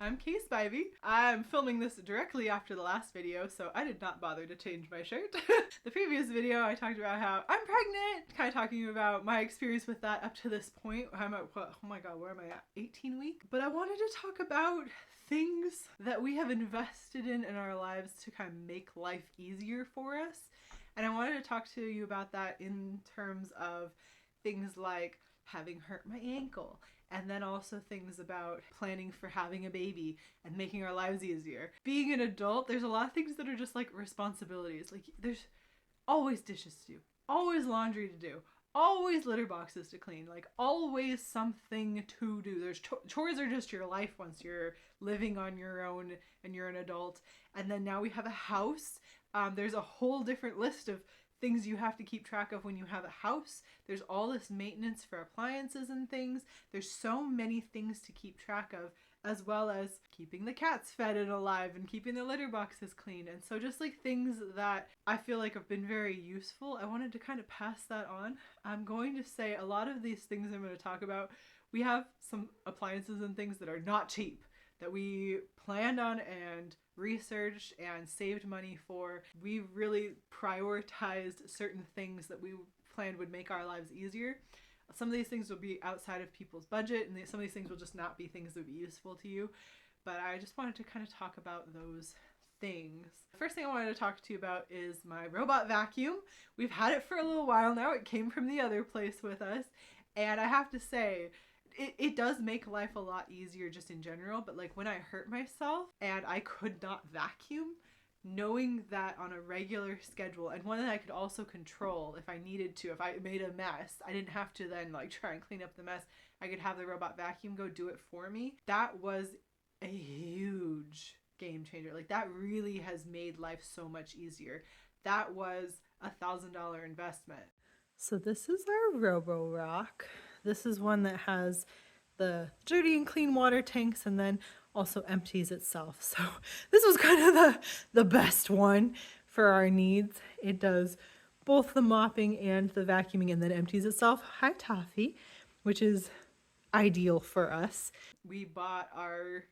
I'm Case Spivey. I'm filming this directly after the last video, so I did not bother to change my shirt. The previous video I talked about how I'm pregnant, kind of talking about my experience with that up to this point. I'm at, what, oh my god, where am I at? 18 week? But I wanted to talk about things that we have invested in our lives to kind of make life easier for us. And I wanted to talk to you about that in terms of things like having hurt my ankle, and then also things about planning for having a baby and making our lives easier. Being an adult, there's a lot of things that are just like responsibilities. Like there's always dishes to do, always laundry to do, always litter boxes to clean, like always something to do. There's chores are just your life once you're living on your own and you're an adult. And then now we have a house. There's a whole different list of things you have to keep track of when you have a house. There's all this maintenance for appliances and things. There's so many things to keep track of, as well as keeping the cats fed and alive and keeping the litter boxes clean. And so just like things that I feel like have been very useful, I wanted to kind of pass that on. I'm going to say a lot of these things I'm going to talk about, we have some appliances and things that are not cheap, that we planned on and researched and saved money for. We really prioritized certain things that we planned would make our lives easier. Some of these things will be outside of people's budget, and some of these things will just not be things that would be useful to you. But I just wanted to kind of talk about those things. The first thing I wanted to talk to you about is my robot vacuum. We've had it for a little while now. It came from the other place with us, and I have to say, it does make life a lot easier just in general, but like when I hurt myself and I could not vacuum, knowing that on a regular schedule, and one that I could also control if I needed to, if I made a mess, I didn't have to then like try and clean up the mess. I could have the robot vacuum go do it for me. That was a huge game changer. Like that really has made life so much easier. That was $1,000 investment. So this is our Robo-Rock. This is one that has the dirty and clean water tanks and then also empties itself. So this was kind of the best one for our needs. It does both the mopping and the vacuuming and then empties itself. Hi, Toffee, which is ideal for us. We bought our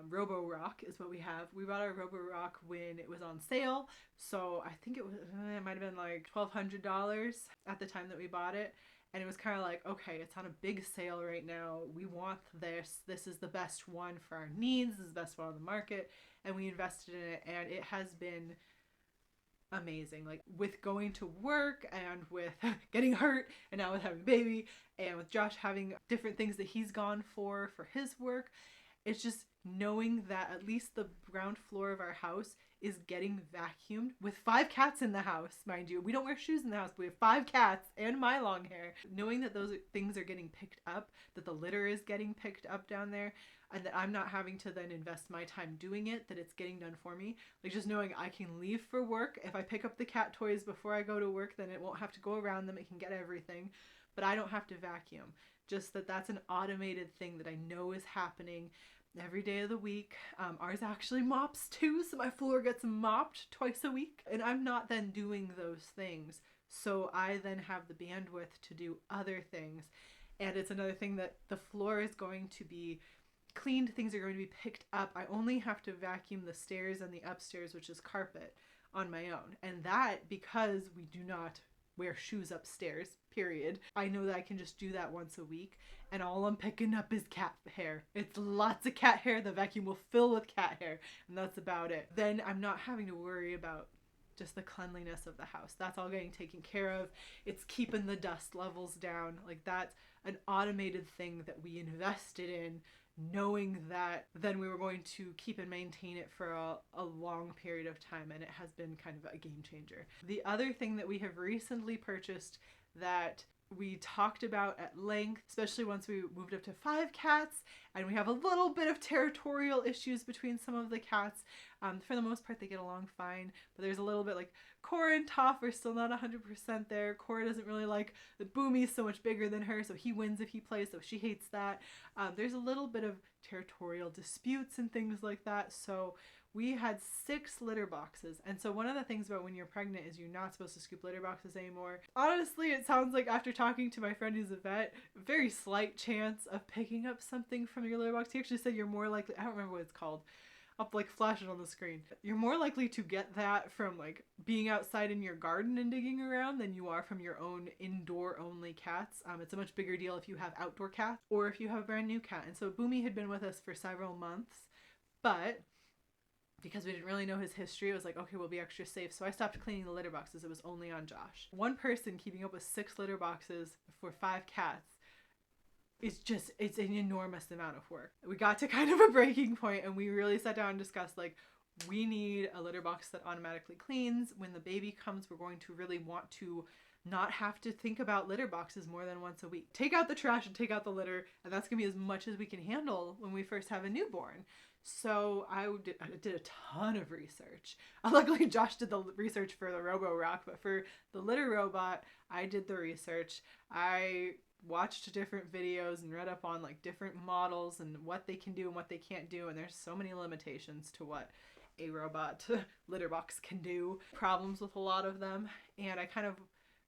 Robo-Rock is what we have. We bought our Robo-Rock when it was on sale. So I think it might have been like $1,200 at the time that we bought it. And it was kind of like, okay, it's on a big sale right now. We want this. This is the best one for our needs. This is the best one on the market. And we invested in it, and it has been amazing. Like with going to work and with getting hurt and now with having a baby and with Josh having different things that he's gone for his work. It's just knowing that at least the ground floor of our house is getting vacuumed with 5 cats in the house, mind you. We don't wear shoes in the house, but we have 5 cats and my long hair. Knowing that those things are getting picked up, that the litter is getting picked up down there, and that I'm not having to then invest my time doing it, that it's getting done for me. Like just knowing I can leave for work. If I pick up the cat toys before I go to work, then it won't have to go around them. It can get everything, but I don't have to vacuum. Just that's an automated thing that I know is happening every day of the week. Ours actually mops too, so my floor gets mopped twice a week, and I'm not then doing those things, so I then have the bandwidth to do other things. And it's another thing that the floor is going to be cleaned, things are going to be picked up. I only have to vacuum the stairs and the upstairs, which is carpet, on my own, and that because we do not wear shoes upstairs, period. I know that I can just do that once a week, and all I'm picking up is cat hair. It's lots of cat hair. The vacuum will fill with cat hair, and that's about it. Then I'm not having to worry about just the cleanliness of the house. That's all getting taken care of. It's keeping the dust levels down. Like that's an automated thing that we invested in, knowing that then we were going to keep and maintain it for a long period of time, and it has been kind of a game changer. The other thing that we have recently purchased that we talked about at length, especially once we moved up to 5 cats, and we have a little bit of territorial issues between some of the cats. For the most part, they get along fine, but there's a little bit like Cora and Toph are still not 100% there. Cora doesn't really like the Boomy's so much bigger than her, so he wins if he plays, so she hates that. There's a little bit of territorial disputes and things like that, so we had 6 litter boxes. And so one of the things about when you're pregnant is you're not supposed to scoop litter boxes anymore. Honestly, it sounds like after talking to my friend who's a vet, a very slight chance of picking up something from from your litter box. He actually said you're more likely, I don't remember what it's called. I'll like flash it on the screen. You're more likely to get that from like being outside in your garden and digging around than you are from your own indoor only cats. It's a much bigger deal if you have outdoor cats or if you have a brand new cat. And so Boomy had been with us for several months, but because we didn't really know his history, it was like, okay, we'll be extra safe. So I stopped cleaning the litter boxes. It was only on Josh. One person keeping up with 6 litter boxes for 5 cats, it's an enormous amount of work. We got to kind of a breaking point and we really sat down and discussed like, we need a litter box that automatically cleans. When the baby comes, we're going to really want to not have to think about litter boxes more than once a week. Take out the trash and take out the litter, and that's gonna be as much as we can handle when we first have a newborn. So I did a ton of research. Luckily Josh did the research for the Robo-Rock, but for the litter robot, I did the research. I watched different videos and read up on like different models and what they can do and what they can't do, and there's so many limitations to what a robot litter box can do. Problems with a lot of them, and I kind of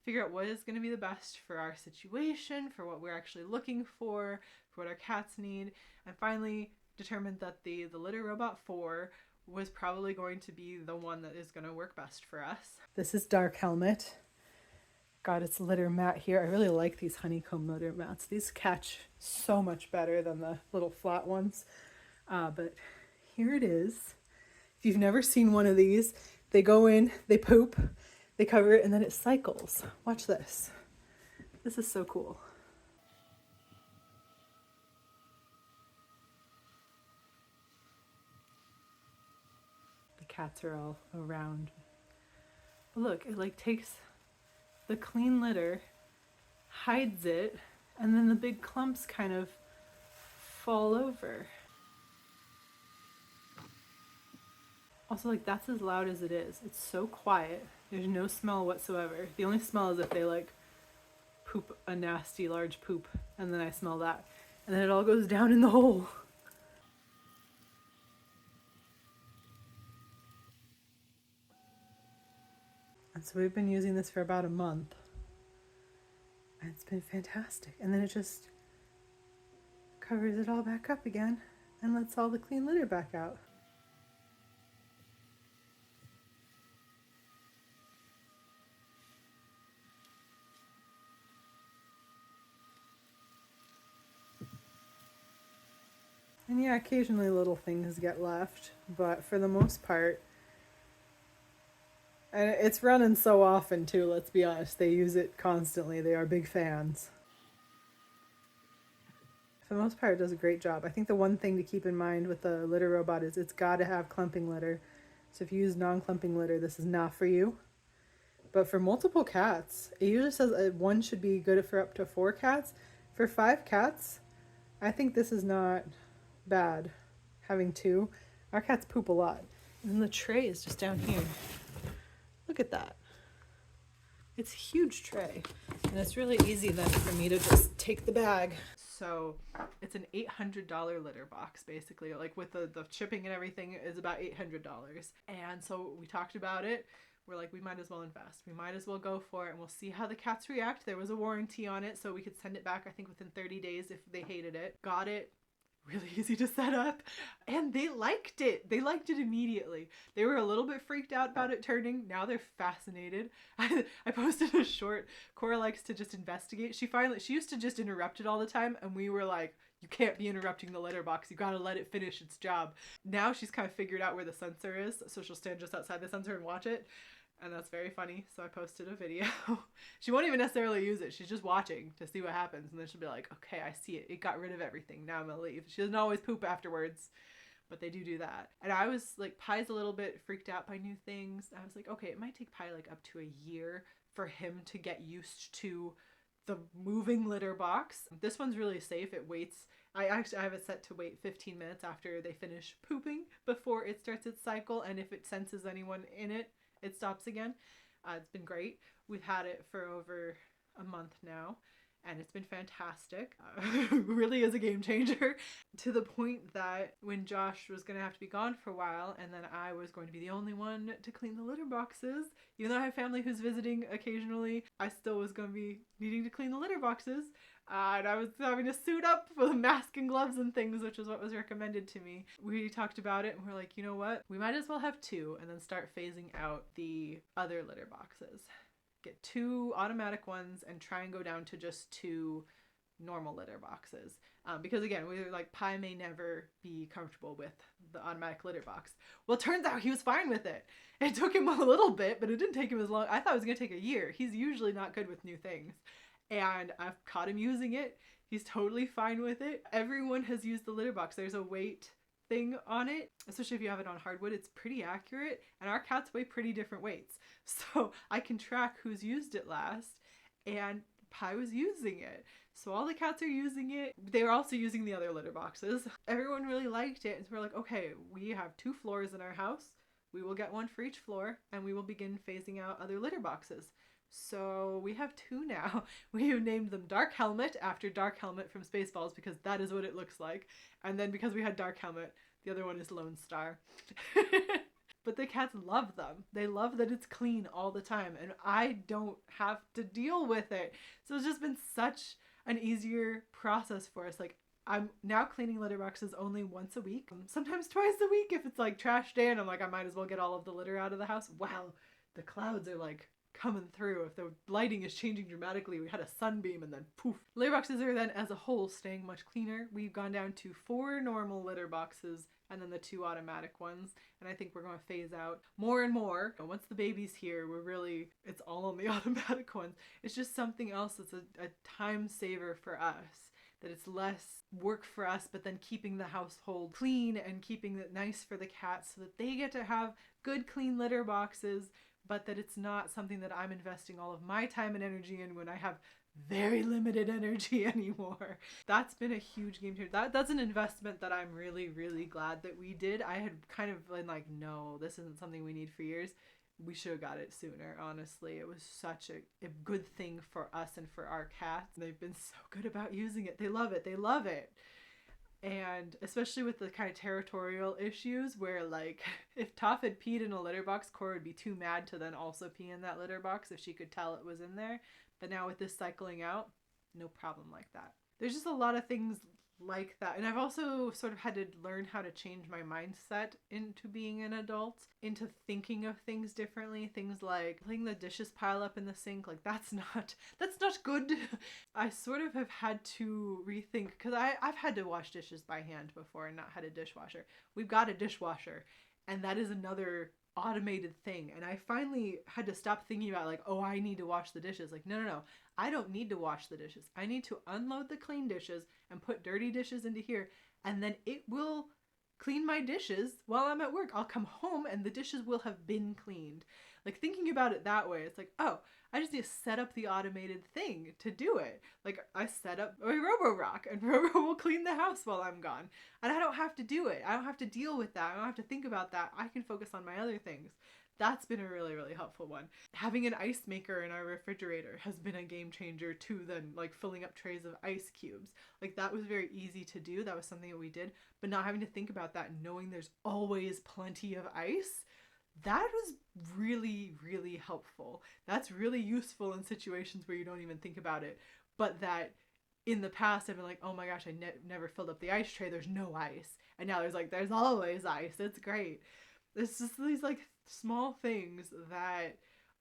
figure out what is going to be the best for our situation, for what we're actually looking for what our cats need, and finally determined that the Litter Robot 4 was probably going to be the one that is going to work best for us. This is Dark Helmet. Got its litter mat here. I really like these honeycomb litter mats. These catch so much better than the little flat ones. But here it is. If you've never seen one of these, they go in, they poop, they cover it, and then it cycles. Watch this. This is so cool. The cats are all around. But look, it like takes the clean litter, hides it, and then the big clumps kind of fall over. Also, like, that's as loud as it is. It's so quiet. There's no smell whatsoever. The only smell is if they like poop a nasty large poop, and then I smell that. And then it all goes down in the hole. And so we've been using this for about a month. And it's been fantastic. And then it just covers it all back up again and lets all the clean litter back out. And yeah, occasionally little things get left, but for the most part, and it's running so often too, let's be honest, they use it constantly. They are big fans. For the most part, it does a great job. I think the one thing to keep in mind with the litter robot is it's got to have clumping litter. So if you use non-clumping litter, this is not for you. But for multiple cats, it usually says one should be good for up to 4 cats. For 5 cats, I think this is not bad having 2. Our cats poop a lot. And the tray is just down here. Look at that. It's a huge tray. And it's really easy then for me to just take the bag. So it's an $800 litter box, basically. Like with the shipping and everything is about $800. And so we talked about it. We're like, we might as well invest. We might as well go for it, and we'll see how the cats react. There was a warranty on it, so we could send it back, I think, within 30 days if they hated it. Got it. Really easy to set up, and they liked it. They liked it immediately. They were a little bit freaked out about it turning. Now they're fascinated. I posted a short. Cora likes to just investigate. She used to just interrupt it all the time, and we were like, you can't be interrupting the litter box. You gotta let it finish its job. Now she's kind of figured out where the sensor is, so she'll stand just outside the sensor and watch it. And that's very funny. So I posted a video. She won't even necessarily use it. She's just watching to see what happens. And then she'll be like, okay, I see it. It got rid of everything. Now I'm gonna leave. She doesn't always poop afterwards, but they do that. And I was like, Pie's a little bit freaked out by new things. I was like, okay, it might take Pie like up to a year for him to get used to the moving litter box. This one's really safe. It waits. I have it set to wait 15 minutes after they finish pooping before it starts its cycle. And if it senses anyone in it, it stops again. It's been great. We've had it for over a month now, and it's been fantastic. Really is a game changer, to the point that when Josh was going to have to be gone for a while, and then I was going to be the only one to clean the litter boxes, even though I have family who's visiting occasionally, I still was going to be needing to clean the litter boxes. And I was having to suit up with a mask and gloves and things, which is what was recommended to me. We talked about it and we're like, you know what? We might as well have 2 and then start phasing out the other litter boxes. Get 2 automatic ones and try and go down to just 2 normal litter boxes. Because again, we were like, Pi may never be comfortable with the automatic litter box. Well, it turns out he was fine with it. It took him a little bit, but it didn't take him as long. I thought it was going to take a year. He's usually not good with new things. And I've caught him using it. He's totally fine with it. Everyone has used the litter box. There's a weight thing on it, especially if you have it on hardwood. It's pretty accurate, and our cats weigh pretty different weights. So I can track who's used it last, and Pi was using it. So all the cats are using it. They were also using the other litter boxes. Everyone really liked it. And so we're like, okay, we have 2 floors in our house. We will get 1 for each floor, and we will begin phasing out other litter boxes. So we have 2 now. We have named them Dark Helmet after Dark Helmet from Spaceballs, because that is what it looks like. And then because we had Dark Helmet, the other one is Lone Star. But the cats love them. They love that it's clean all the time, and I don't have to deal with it. So it's just been such an easier process for us. Like, I'm now cleaning litter boxes only once a week, sometimes twice a week if it's like trash day and I'm like, I might as well get all of the litter out of the house. Wow, the clouds are like coming through. If the lighting is changing dramatically, we had a sunbeam and then poof. Litter boxes are then as a whole staying much cleaner. We've gone down to 4 normal litter boxes and then the 2 automatic ones, and I think we're going to phase out more and more. Once the baby's here, it's all on the automatic ones. It's just something else that's a time saver for us, that it's less work for us, but then keeping the household clean and keeping it nice for the cats so that they get to have good clean litter boxes, but that it's not something that I'm investing all of my time and energy in when I have very limited energy anymore. That's been a huge game changer. That's an investment that I'm really, really glad that we did. I had kind of been like, no, this isn't something we need for years. We should have got it sooner, honestly. It was such a good thing for us and for our cats. They've been so good about using it. They love it. They love it. And especially with the kind of territorial issues where, like, if Toph had peed in a litter box, Cora would be too mad to then also pee in that litter box if she could tell it was in there. But now with this cycling out, no problem like that. There's just a lot of things like that. And I've also sort of had to learn how to change my mindset into being an adult, into thinking of things differently. Things like letting the dishes pile up in the sink, like that's not good. I sort of have had to rethink, because I've had to wash dishes by hand before and not had a dishwasher. We've got a dishwasher, and that is another automated thing. And I finally had to stop thinking about like, oh, I need to wash the dishes. Like, no, I don't need to wash the dishes. I need to unload the clean dishes and put dirty dishes into here, and then it will clean my dishes while I'm at work. I'll come home and the dishes will have been cleaned. Like, thinking about it that way, it's like, oh, I just need to set up the automated thing to do it. Like, I set up a Robo-Rock, and Robo will clean the house while I'm gone. And I don't have to do it. I don't have to deal with that. I don't have to think about that. I can focus on my other things. That's been a really, really helpful one. Having an ice maker in our refrigerator has been a game changer too, than like filling up trays of ice cubes. Like, that was very easy to do. That was something that we did. But not having to think about that, knowing there's always plenty of ice, that was really, really helpful. That's really useful in situations where you don't even think about it. But that in the past, I've been like, oh my gosh, I never filled up the ice tray. There's no ice. And now there's always ice. It's great. It's just these like small things that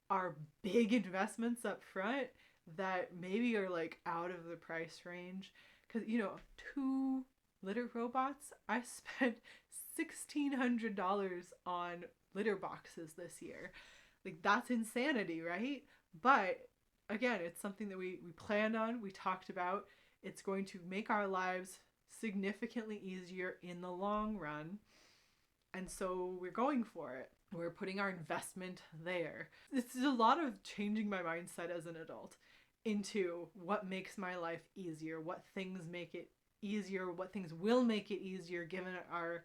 are big investments up front that maybe are like out of the price range. Because, 2 litter robots, I spent $1,600 on litter boxes this year. Like, that's insanity, right? But again, it's something that we planned on, we talked about. It's going to make our lives significantly easier in the long run. And so we're going for it. We're putting our investment there. It's a lot of changing my mindset as an adult into what makes my life easier, what things make it easier, what things will make it easier given our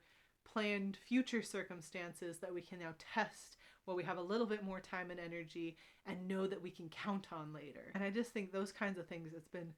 planned future circumstances that we can now test while we have a little bit more time and energy and know that we can count on later. And I just think those kinds of things, it's been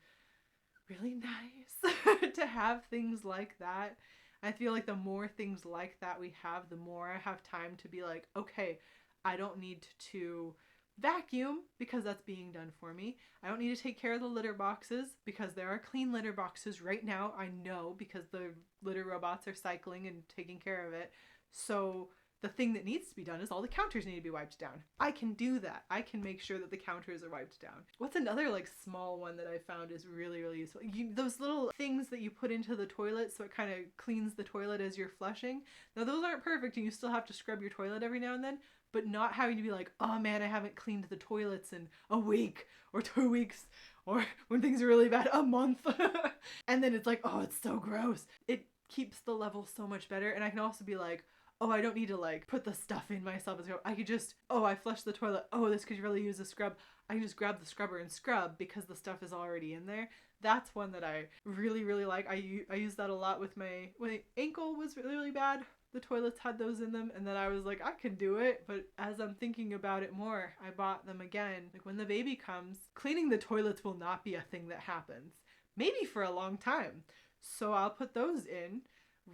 really nice to have things like that. I feel like the more things like that we have, the more I have time to be like, okay, I don't need to vacuum because that's being done for me. I don't need to take care of the litter boxes because there are clean litter boxes right now. I know because the litter robots are cycling and taking care of it. So the thing that needs to be done is all the counters need to be wiped down. I can do that. I can make sure that the counters are wiped down. What's another like small one that I found is really, really useful? Those little things that you put into the toilet so it kind of cleans the toilet as you're flushing. Now those aren't perfect and you still have to scrub your toilet every now and then, but not having to be like, oh man, I haven't cleaned the toilets in a week or 2 weeks, or when things are really bad, a month. And then it's like, oh, it's so gross. It keeps the level so much better. And I can also be like, oh, I don't need to like put the stuff in myself. I could just, oh, I flushed the toilet. Oh, this could really use a scrub. I can just grab the scrubber and scrub because the stuff is already in there. That's one that I really, really like. I use that a lot with when my ankle was really, really bad. The toilets had those in them, and then I was like, I can do it. But as I'm thinking about it more, I bought them again. Like when the baby comes, cleaning the toilets will not be a thing that happens. Maybe for a long time. So I'll put those in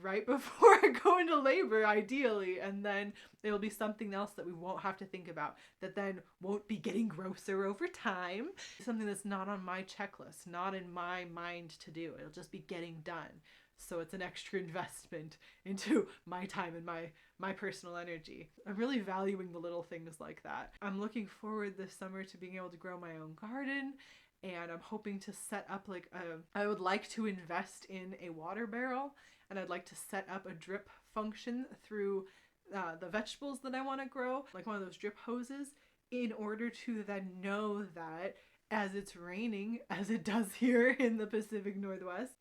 right before I go into labor, ideally, and then it'll be something else that we won't have to think about, that then won't be getting grosser over time. Something that's not on my checklist, not in my mind to do. It'll just be getting done. So it's an extra investment into my time and my personal energy. I'm really valuing the little things like that. I'm looking forward this summer to being able to grow my own garden, and I'm hoping to set up like I would like to invest in a water barrel, and I'd like to set up a drip function through the vegetables that I want to grow, like one of those drip hoses, in order to then know that as it's raining, as it does here in the Pacific Northwest,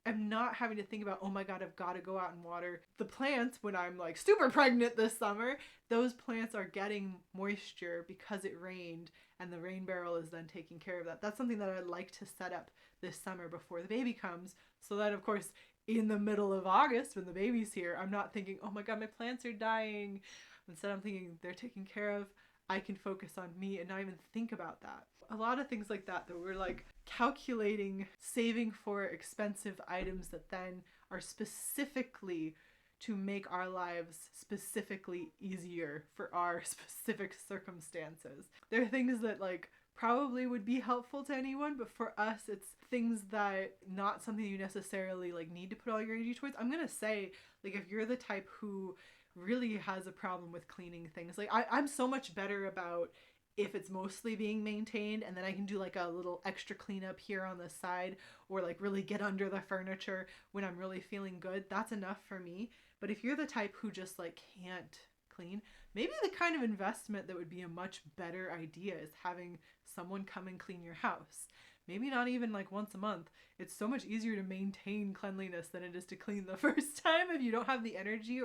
I'm not having to think about, oh my god, I've got to go out and water the plants when I'm like super pregnant this summer. Those plants are getting moisture because it rained, and the rain barrel is then taking care of that. That's something that I'd like to set up this summer before the baby comes, so that of course in the middle of August when the baby's here, I'm not thinking, oh my god, my plants are dying. Instead I'm thinking they're taken care of. I can focus on me and not even think about that. A lot of things like that we're like calculating, saving for expensive items that then are specifically to make our lives specifically easier for our specific circumstances. There are things that like probably would be helpful to anyone, but for us it's things that not something you necessarily like need to put all your energy towards. I'm gonna say, like, if you're the type who really has a problem with cleaning things, like I'm so much better about if it's mostly being maintained, and then I can do like a little extra cleanup here on the side, or like really get under the furniture when I'm really feeling good. That's enough for me. But if you're the type who just like can't clean, maybe the kind of investment that would be a much better idea is having someone come and clean your house. Maybe not even like once a month. It's so much easier to maintain cleanliness than it is to clean the first time if you don't have the energy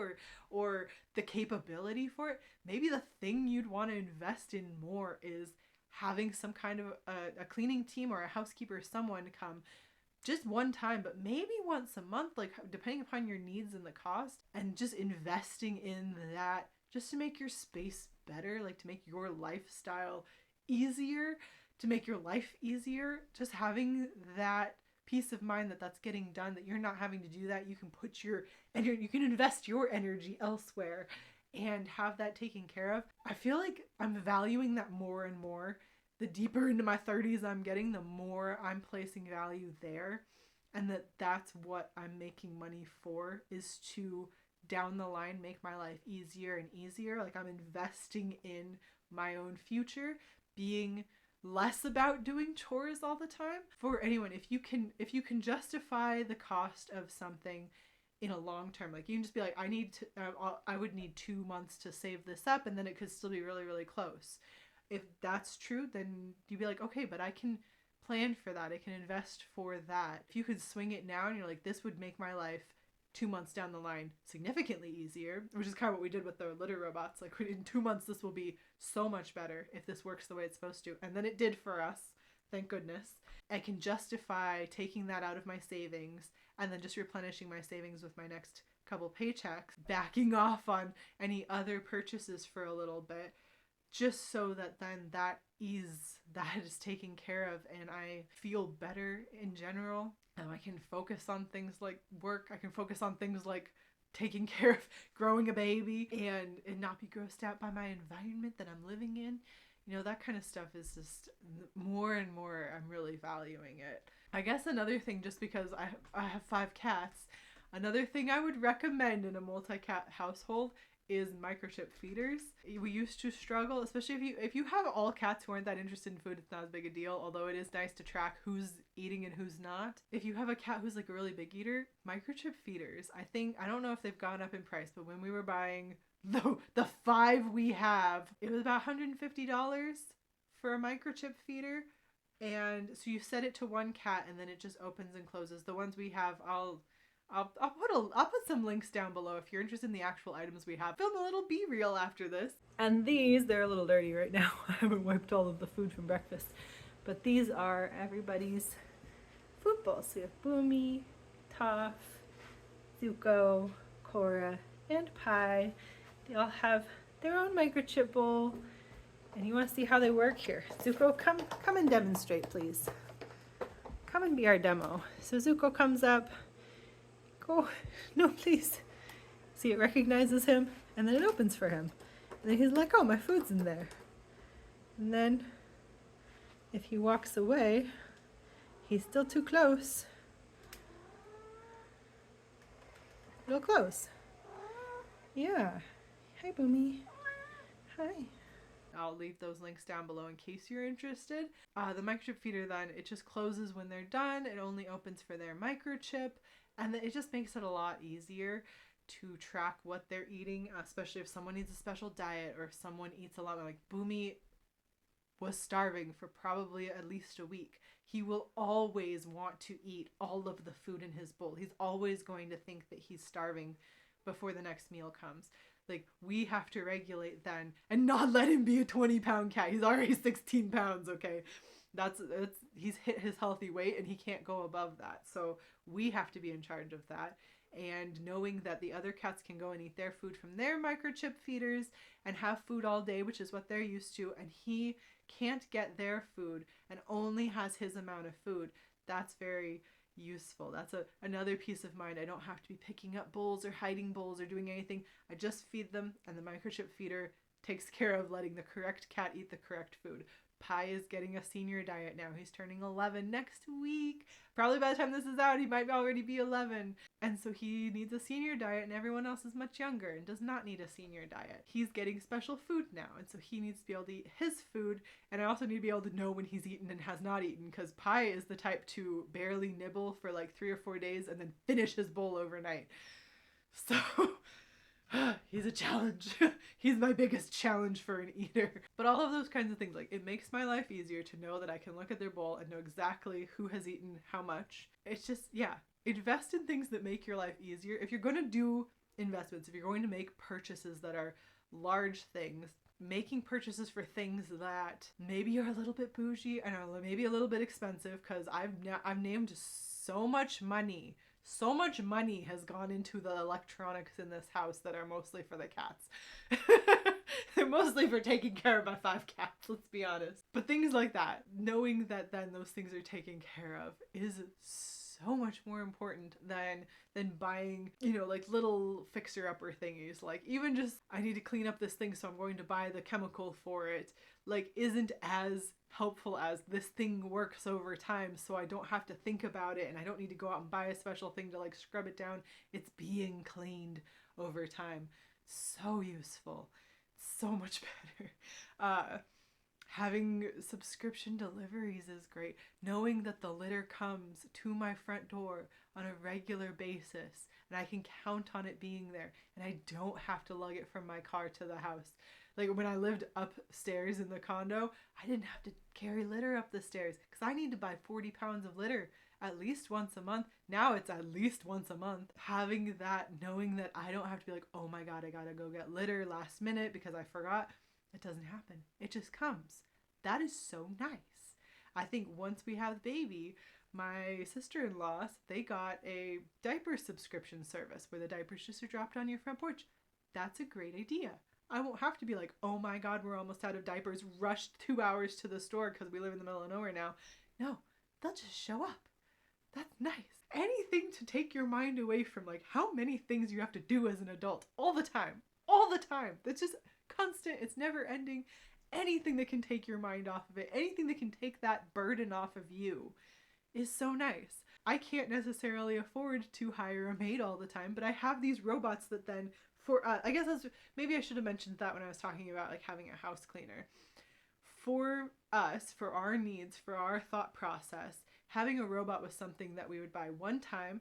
or the capability for it. Maybe the thing you'd want to invest in more is having some kind of a cleaning team or a housekeeper, someone to come just one time, but maybe once a month, like depending upon your needs and the cost, and just investing in that just to make your space better, like to make your lifestyle easier, to make your life easier. Just having that peace of mind that that's getting done, that you're not having to do that. You can put you can invest your energy elsewhere and have that taken care of. I feel like I'm valuing that more and more. The deeper into my 30s I'm getting, the more I'm placing value there, and that's what I'm making money for, is to down the line make my life easier and easier. Like I'm investing in my own future, being less about doing chores all the time. For anyone, if you can justify the cost of something in a long term, like you can just be like, I would need 2 months to save this up, and then it could still be really, really close. If that's true, then you'd be like, okay, but I can plan for that. I can invest for that. If you could swing it now and you're like, this would make my life 2 months down the line significantly easier, which is kind of what we did with the litter robots. Like in 2 months, this will be so much better if this works the way it's supposed to. And then it did for us. Thank goodness. I can justify taking that out of my savings and then just replenishing my savings with my next couple paychecks, backing off on any other purchases for a little bit, just so that then that is taken care of and I feel better in general. I can focus on things like work. I can focus on things like taking care of growing a baby and not be grossed out by my environment that I'm living in. You know, that kind of stuff is just more and more I'm really valuing it. I guess another thing, just because I have 5 cats, another thing I would recommend in a multi-cat household is microchip feeders. We used to struggle, especially if you have all cats who aren't that interested in food, it's not as big a deal, although it is nice to track who's eating and who's not. If you have a cat who's like a really big eater, microchip feeders, I don't know if they've gone up in price, but when we were buying the 5 we have, it was about $150 for a microchip feeder. And so you set it to one cat and then it just opens and closes. The ones we have, I'll put some links down below if you're interested in the actual items we have. Film a little B-reel after this. And these, they're a little dirty right now. I haven't wiped all of the food from breakfast. But these are everybody's food bowls. So we have Boomy, Toph, Zuko, Cora, and Pi. They all have their own microchip bowl. And you want to see how they work here. Zuko, come and demonstrate, please. Come and be our demo. So Zuko comes up. Go. No, please. See, it recognizes him, and then it opens for him. And then he's like, oh, my food's in there. And then, if he walks away, he's still too close. It'll close. Yeah. Hi, Boomy. Hi. I'll leave those links down below in case you're interested. The microchip feeder then, it just closes when they're done. It only opens for their microchip. And then it just makes it a lot easier to track what they're eating, especially if someone needs a special diet or if someone eats a lot. Like Boomy was starving for probably at least a week. He will always want to eat all of the food in his bowl. He's always going to think that he's starving before the next meal comes. Like, we have to regulate then and not let him be a 20-pound cat. He's already 16 pounds, okay? He's hit his healthy weight and he can't go above that. So we have to be in charge of that. And knowing that the other cats can go and eat their food from their microchip feeders and have food all day, which is what they're used to, and he can't get their food and only has his amount of food, that's very useful. That's another peace of mind. I don't have to be picking up bowls or hiding bowls or doing anything. I just feed them and the microchip feeder takes care of letting the correct cat eat the correct food. Pi is getting a senior diet now. He's turning 11 next week. Probably by the time this is out, he might already be 11. And so he needs a senior diet and everyone else is much younger and does not need a senior diet. He's getting special food now. And so he needs to be able to eat his food. And I also need to be able to know when he's eaten and has not eaten, because Pi is the type to barely nibble for like 3 or 4 days and then finish his bowl overnight. So he's a challenge. He's my biggest challenge for an eater. But all of those kinds of things, like, it makes my life easier to know that I can look at their bowl and know exactly who has eaten how much. It's just, yeah, invest in things that make your life easier. If you're going to do investments, if you're going to make purchases that are large things, making purchases for things that maybe are a little bit bougie and are maybe a little bit expensive, because I've named so much money. So much money has gone into the electronics in this house that are mostly for the cats. They're mostly for taking care of my 5 cats, let's be honest. But things like that, knowing that then those things are taken care of is so much more important than buying, you know, like little fixer-upper thingies. Like, even just, I need to clean up this thing, so I'm going to buy the chemical for it, like, isn't as helpful as this thing works over time, so I don't have to think about it and I don't need to go out and buy a special thing to like scrub it down. It's being cleaned over time. So useful. So much better. Having subscription deliveries is great. Knowing that the litter comes to my front door on a regular basis and I can count on it being there and I don't have to lug it from my car to the house. Like, when I lived upstairs in the condo, I didn't have to carry litter up the stairs because I need to buy 40 pounds of litter at least once a month. Now it's at least once a month. Having that, knowing that I don't have to be like, oh my God, I gotta go get litter last minute because I forgot. It doesn't happen. It just comes. That is so nice. I think once we have the baby, My sister-in-law, they got a diaper subscription service where the diapers just are dropped on your front porch. That's a great idea. I won't have to be like, oh my God, we're almost out of diapers, rushed 2 hours to the store because we live in the middle of nowhere now. No, they'll just show up. That's nice. Anything to take your mind away from like how many things you have to do as an adult all the time. All the time. That's just constant. It's never ending. Anything that can take your mind off of it, anything that can take that burden off of you is so nice. I can't necessarily afford to hire a maid all the time, but I have these robots that then I guess maybe I should have mentioned that when I was talking about like having a house cleaner. For us, for our needs, for our thought process, having a robot was something that we would buy one time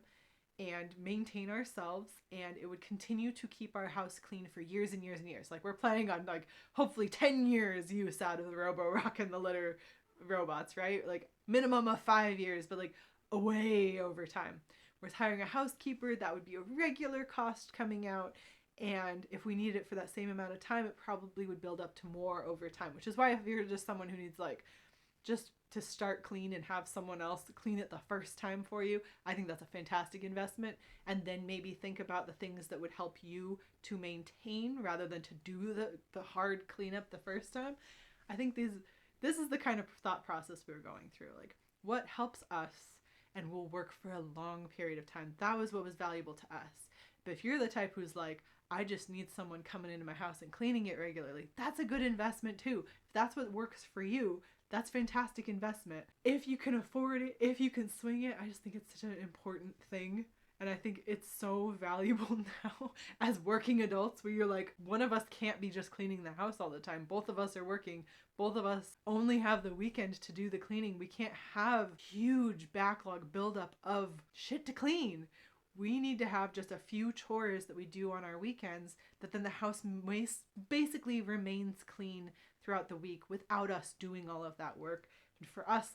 and maintain ourselves, and it would continue to keep our house clean for years and years and years. Like we're planning on like hopefully 10 years use out of the Robo-Rock and the litter robots, right? Like minimum of 5 years, but like way over time. With hiring a housekeeper, that would be a regular cost coming out. And if we needed it for that same amount of time, it probably would build up to more over time, which is why if you're just someone who needs like just to start clean and have someone else clean it the first time for you, I think that's a fantastic investment. And then maybe think about the things that would help you to maintain rather than to do the hard cleanup the first time. I think this is the kind of thought process we're going through. Like what helps us and will work for a long period of time. That was what was valuable to us. But if you're the type who's like, I just need someone coming into my house and cleaning it regularly, that's a good investment too. If that's what works for you, that's fantastic investment. If you can afford it, if you can swing it, I just think it's such an important thing. And I think it's so valuable now as working adults where you're like, one of us can't be just cleaning the house all the time. Both of us are working. Both of us only have the weekend to do the cleaning. We can't have huge backlog buildup of shit to clean. We need to have just a few chores that we do on our weekends that then the house basically remains clean throughout the week without us doing all of that work. And for us,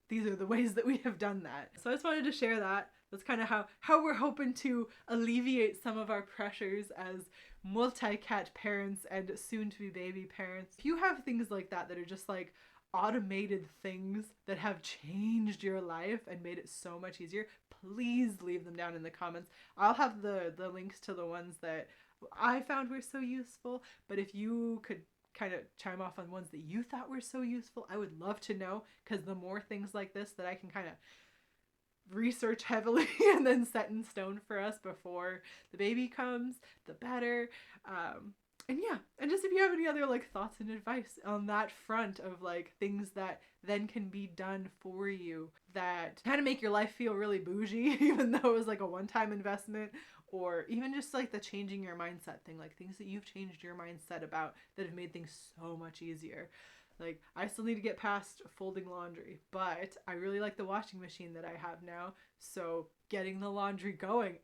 these are the ways that we have done that. So I just wanted to share that. That's kind of how we're hoping to alleviate some of our pressures as multi-cat parents and soon-to-be baby parents. If you have things like that that are just like automated things that have changed your life and made it so much easier, please leave them down in the comments. I'll have the links to the ones that I found were so useful, but if you could kind of chime off on ones that you thought were so useful, I would love to know, because the more things like this that I can kind of research heavily and then set in stone for us before the baby comes, the better. And yeah, and just if you have any other like thoughts and advice on that front of like things that then can be done for you that kind of make your life feel really bougie, even though it was like a one-time investment, or even just like the changing your mindset thing, like things that you've changed your mindset about that have made things so much easier. Like I still need to get past folding laundry, but I really like the washing machine that I have now. So getting the laundry going,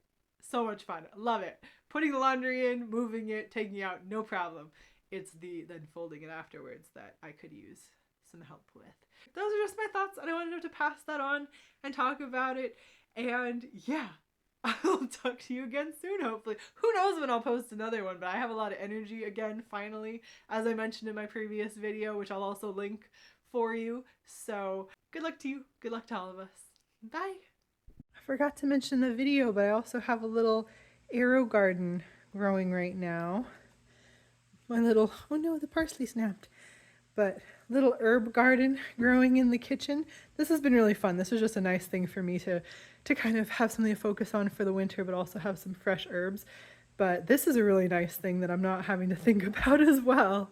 so much fun. Love it. Putting the laundry in, moving it, taking it out, no problem. It's then folding it afterwards that I could use some help with. Those are just my thoughts, and I wanted to pass that on and talk about it. And yeah, I'll talk to you again soon, hopefully. Who knows when I'll post another one, but I have a lot of energy again, finally, as I mentioned in my previous video, which I'll also link for you. So good luck to you. Good luck to all of us. Bye. I forgot to mention the video, but I also have a little arrow garden growing right now. My little, oh no, the parsley snapped. But little herb garden growing in the kitchen. This has been really fun. This was just a nice thing for me to kind of have something to focus on for the winter, but also have some fresh herbs. But this is a really nice thing that I'm not having to think about as well.